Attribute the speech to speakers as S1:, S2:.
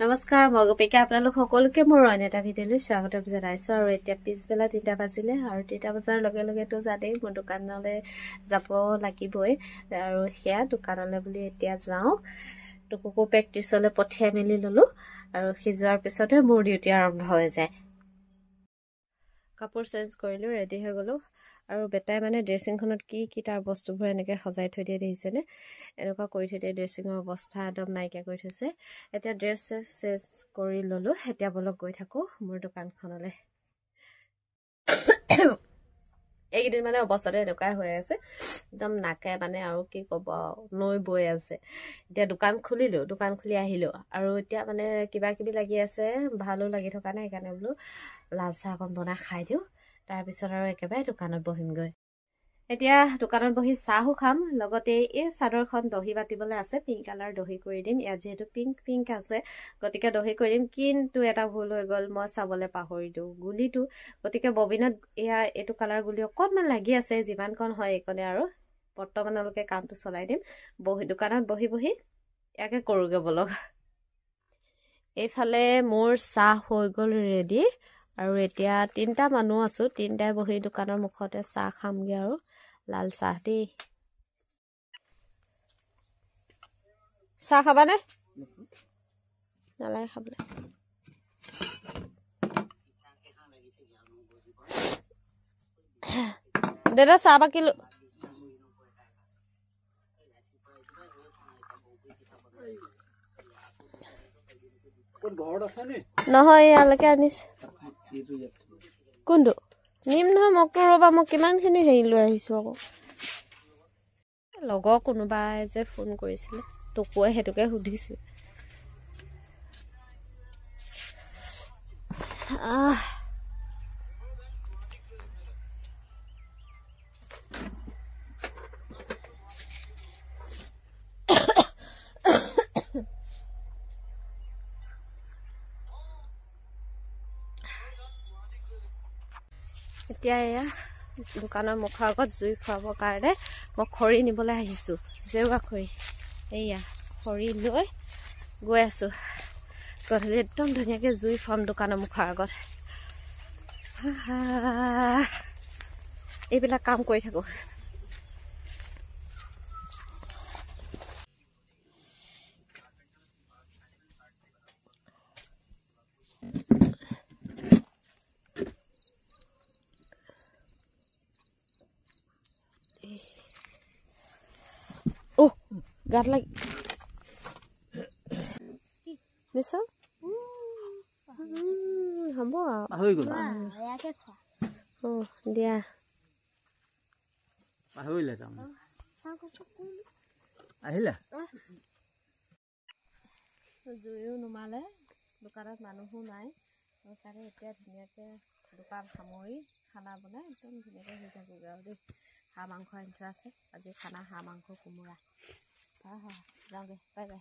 S1: নমস্কাৰ মই গোপিকা আপোনালোক সকলোকে মোৰ অন্য এটা ভিডিঅ'লৈ স্বাগতম জনাইছো আৰু এতিয়া পিছবেলা 3টা বাজিলে আৰু 3টা বজাৰ লগে লগে তো জানেই মোৰ দোকানলৈ যাব লাগিবই আৰু সেয়া দোকানলৈ বুলি এতিয়া যাওঁ টুকুকু প্ৰেক্টিছলৈ পঠিয়াই মেলি ললো আৰু সিজোৱাৰ পিছতে মোৰ ডিউটি আৰম্ভ হৈ যায় কাপোৰ চেঞ্জ কৰিলো ৰেডি হৈ গলো আৰু বেটাই মানে ড্ৰেছিংখনত কি তাৰ বস্তুবোৰ এনেকৈ সজাই থৈ দিয়ে দেখিছেনে এনেকুৱা কৰি থৈ দিয়ে ড্ৰেছিঙৰ অৱস্থা একদম নাইকিয়া কৰি থৈছে এতিয়া ড্ৰেছ চেঞ্জ কৰি ললো এতিয়া বলক গৈ থাকো মোৰ দোকানখনলৈ এইকেইদিন মানে অৱস্থাটো এনেকুৱাই হৈ আছে একদম নাকে মানে আৰু কি ক'ব নৈ বৈ আছে এতিয়া দোকান খুলি আহিলো আৰু এতিয়া মানে কিবা কিবি লাগি আছে ভালো লাগি থকা নাই সেইকাৰণে বোলো লাল চাহ অকণ বনাই খাই দিওঁ তাৰপিছত আৰু একেবাৰে দোকানত বহিমগৈ এতিয়া দোকানত বহি চাহো খাম লগতে এই চাদৰখন দহি বাতিবলৈ আছে পিংক কালাৰ দহি কৰি দিম ইয়াত যেহেতু পিংক আছে গতিকে দহি কৰি দিম কিন্তু এটা ভুল হৈ গ'ল মই চাবলৈ পাহৰিলো গুলিটো গতিকে ববিনত এয়া এইটো কালাৰ গুলি অকণমান লাগি আছে যিমানকণ হয় এইকণে আৰু বৰ্তমানলৈকে কামটো চলাই দিম দোকানত বহি ইয়াকে কৰোগে বলক এইফালে মোৰ চাহ হৈ গ'ল ৰেডি আৰু এতিয়া 3টা মানুহ আছো 3টাই বহি দোকানৰ মুখতে চাহ খামগে আৰু লাল চাহ দেই চাহ খাবানে নালাগে খাবলৈ দাদা চাহ বাকি নহয় ইয়ালৈকে আনিছে কোনটো নিম নহয় মোকতো ৰ'বা মই কিমানখিনি হেৰি লৈ আহিছো আকৌ লগৰ কোনোবাই যে ফোন কৰিছিলে তোকুৱে সেইটোকে সুধিছিল এতিয়া এয়া দোকানৰ মুখৰ আগত জুই ফুৰাবৰ কাৰণে মই খৰি নিবলৈ আহিছো জেওৰা খৰি এয়া খৰি লৈ গৈ আছো গধূলি একদম ধুনীয়াকৈ জুই ফুৰাম দোকানৰ মুখৰ আগত এইবিলাক কাম কৰি থাকো গাত লাগি নিশ্চয় হ'ব দিয়া জুইও নুমালে দোকানত মানুহো নাই সেইকাৰণে এতিয়া ধুনীয়াকৈ দোকান সামৰি খানা বনাই একদম ধুনীয়াকৈ হৈ থাকোগৈ আৰু দেই হাঁহ মাংস আনি থোৱা আছে আজি খানা হাঁহ মাংস কোমোৰা যাওঁগৈ বাই বাই